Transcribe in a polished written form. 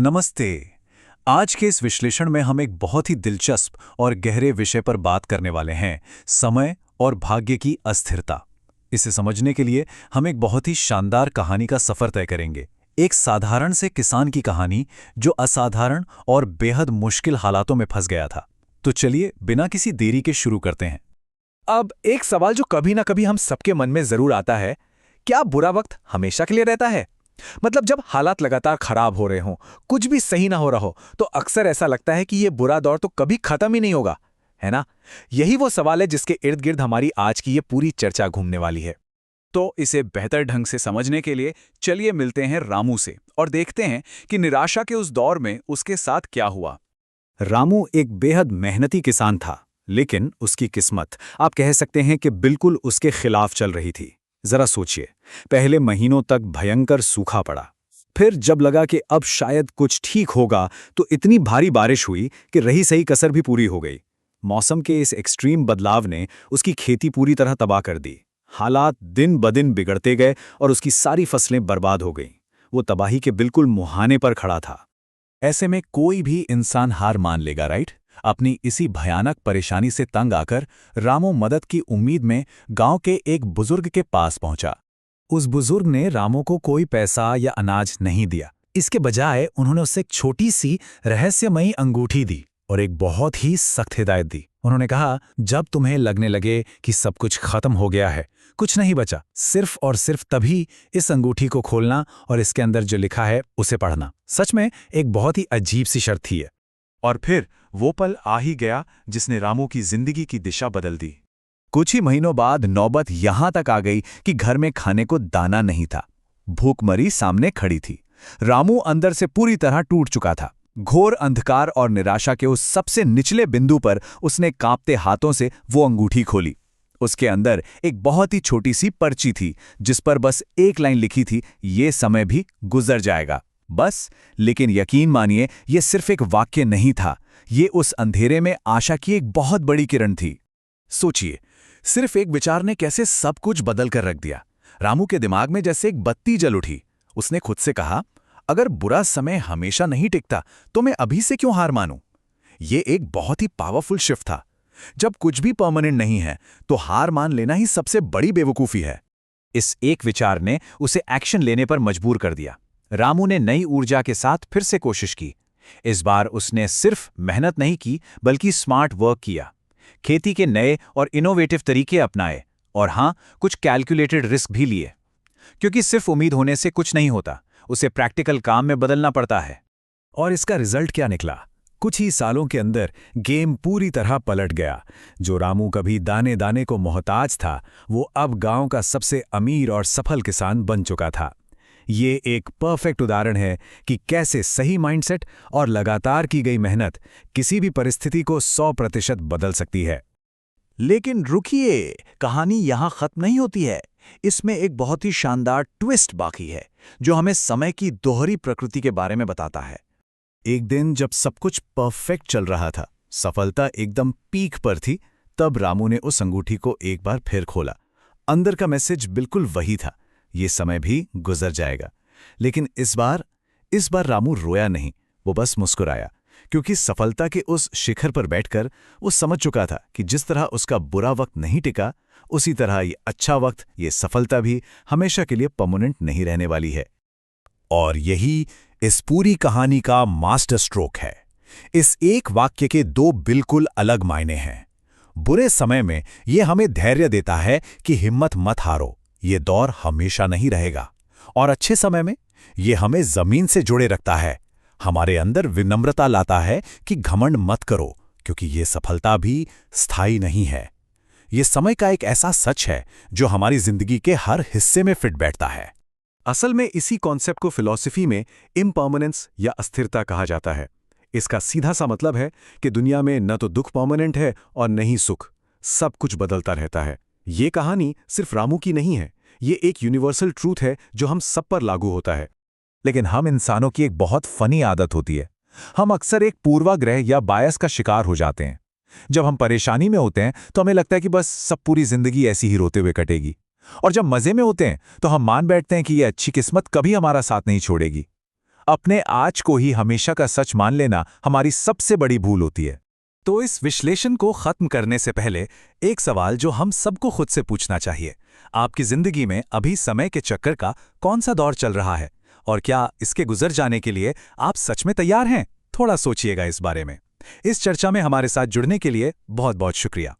नमस्ते। आज के इस विश्लेषण में हम एक बहुत ही दिलचस्प और गहरे विषय पर बात करने वाले हैं, समय और भाग्य की अस्थिरता। इसे समझने के लिए हम एक बहुत ही शानदार कहानी का सफर तय करेंगे। एक साधारण से किसान की कहानी जो असाधारण और बेहद मुश्किल हालातों में फंस गया था। तो चलिए बिना किसी देरी के शुरू करते हैं। अब एक सवाल जो कभी ना कभी हम सबके मन में जरूर आता है, क्या बुरा वक्त हमेशा के लिए रहता है? मतलब जब हालात लगातार खराब हो रहे हों, कुछ भी सही ना हो रहा हो, तो अक्सर ऐसा लगता है कि ये बुरा दौर तो कभी खत्म ही नहीं होगा, है ना? यही वो सवाल है जिसके इर्द गिर्द हमारी आज की ये पूरी चर्चा घूमने वाली है। तो इसे बेहतर ढंग से समझने के लिए चलिए मिलते हैं रामू से और देखते हैं कि निराशा के उस दौर में उसके साथ क्या हुआ। रामू एक बेहद मेहनती किसान था, लेकिन उसकी किस्मत आप कह सकते हैं कि बिल्कुल उसके खिलाफ चल रही थी। जरा सोचिए, पहले महीनों तक भयंकर सूखा पड़ा। फिर जब लगा कि अब शायद कुछ ठीक होगा, तो इतनी भारी बारिश हुई कि रही सही कसर भी पूरी हो गई। मौसम के इस एक्सट्रीम बदलाव ने उसकी खेती पूरी तरह तबाह कर दी। हालात दिन ब दिन बिगड़ते गए और उसकी सारी फसलें बर्बाद हो गईं। वो तबाही के बिल्कुल मुहाने पर खड़ा था। ऐसे में कोई भी इंसान हार मान लेगा, राइट? अपनी इसी भयानक परेशानी से तंग आकर रामू मदद की उम्मीद में गांव के एक बुजुर्ग के पास पहुंचा। उस बुजुर्ग ने रामू को कोई पैसा या अनाज नहीं दिया। इसके बजाय उन्होंने उसे एक छोटी सी रहस्यमयी अंगूठी दी और एक बहुत ही सख्त हिदायत दी। उन्होंने कहा, जब तुम्हें लगने लगे कि सब कुछ खत्म हो गया है, कुछ नहीं बचा, सिर्फ और सिर्फ तभी इस अंगूठी को खोलना और इसके अंदर जो लिखा है उसे पढ़ना। सच में एक बहुत ही अजीब सी शर्त थी। और फिर वो पल आ ही गया जिसने रामू की जिंदगी की दिशा बदल दी। कुछ ही महीनों बाद नौबत यहां तक आ गई कि घर में खाने को दाना नहीं था। भूखमरी सामने खड़ी थी। रामू अंदर से पूरी तरह टूट चुका था। घोर अंधकार और निराशा के उस सबसे निचले बिंदु पर उसने कांपते हाथों से वो अंगूठी खोली। उसके अंदर एक बहुत ही छोटी सी पर्ची थी, जिस पर बस एक लाइन लिखी थी, ये समय भी गुजर जाएगा। बस। लेकिन यकीन मानिए, ये सिर्फ एक वाक्य नहीं था, ये उस अंधेरे में आशा की एक बहुत बड़ी किरण थी। सोचिए, सिर्फ एक विचार ने कैसे सब कुछ बदल कर रख दिया। रामू के दिमाग में जैसे एक बत्ती जल उठी। उसने खुद से कहा, अगर बुरा समय हमेशा नहीं टिकता तो मैं अभी से क्यों हार मानूं? ये एक बहुत ही पावरफुल शिफ्ट था। जब कुछ भी परमानेंट नहीं है तो हार मान लेना ही सबसे बड़ी बेवकूफी है। इस एक विचार ने उसे एक्शन लेने पर मजबूर कर दिया। रामू ने नई ऊर्जा के साथ फिर से कोशिश की। इस बार उसने सिर्फ मेहनत नहीं की, बल्कि स्मार्ट वर्क किया। खेती के नए और इनोवेटिव तरीके अपनाए और हाँ, कुछ कैलकुलेटेड रिस्क भी लिए। क्योंकि सिर्फ उम्मीद होने से कुछ नहीं होता, उसे प्रैक्टिकल काम में बदलना पड़ता है। और इसका रिजल्ट क्या निकला? कुछ ही सालों के अंदर गेम पूरी तरह पलट गया। जो रामू कभी दाने दाने को मोहताज था, वो अब गांव का सबसे अमीर और सफल किसान बन चुका था। ये एक परफेक्ट उदाहरण है कि कैसे सही माइंडसेट और लगातार की गई मेहनत किसी भी परिस्थिति को 100% बदल सकती है। लेकिन रुकिए, कहानी यहाँ खत्म नहीं होती है। इसमें एक बहुत ही शानदार ट्विस्ट बाकी है, जो हमें समय की दोहरी प्रकृति के बारे में बताता है। एक दिन जब सब कुछ परफेक्ट चल रहा था, सफलता एकदम पीक पर थी, तब रामू ने उस अंगूठी को एक बार फिर खोला। अंदर का मैसेज बिल्कुल वही था, ये समय भी गुजर जाएगा। लेकिन इस बार रामू रोया नहीं, वो बस मुस्कुराया, क्योंकि सफलता के उस शिखर पर बैठकर वो समझ चुका था कि जिस तरह उसका बुरा वक्त नहीं टिका, उसी तरह ये अच्छा वक्त, ये सफलता भी हमेशा के लिए परमानेंट नहीं रहने वाली है। और यही इस पूरी कहानी का मास्टर स्ट्रोक है। इस एक वाक्य के दो बिल्कुल अलग मायने हैं। बुरे समय में ये हमें धैर्य देता है कि हिम्मत मत हारो, ये दौर हमेशा नहीं रहेगा। और अच्छे समय में ये हमें जमीन से जोड़े रखता है, हमारे अंदर विनम्रता लाता है कि घमंड मत करो, क्योंकि ये सफलता भी स्थायी नहीं है। ये समय का एक ऐसा सच है जो हमारी जिंदगी के हर हिस्से में फिट बैठता है। असल में इसी कॉन्सेप्ट को फिलॉसफी में इम्पर्मानेंस या अस्थिरता कहा जाता है। इसका सीधा सा मतलब है कि दुनिया में न तो दुख परमानेंट है और न ही सुख, सब कुछ बदलता रहता है। ये कहानी सिर्फ रामू की नहीं है, ये एक यूनिवर्सल ट्रूथ है जो हम सब पर लागू होता है। लेकिन हम इंसानों की एक बहुत फनी आदत होती है। हम अक्सर एक पूर्वाग्रह या बायस का शिकार हो जाते हैं। जब हम परेशानी में होते हैं तो हमें लगता है कि बस सब पूरी जिंदगी ऐसी ही रोते हुए कटेगी, और जब मजे में होते हैं तो हम मान बैठते हैं कि ये अच्छी किस्मत कभी हमारा साथ नहीं छोड़ेगी। अपने आज को ही हमेशा का सच मान लेना हमारी सबसे बड़ी भूल होती है। तो इस विश्लेषण को खत्म करने से पहले एक सवाल जो हम सबको खुद से पूछना चाहिए, आपकी जिंदगी में अभी समय के चक्कर का कौन सा दौर चल रहा है और क्या इसके गुजर जाने के लिए आप सच में तैयार हैं? थोड़ा सोचिएगा इस बारे में। इस चर्चा में हमारे साथ जुड़ने के लिए बहुत बहुत शुक्रिया।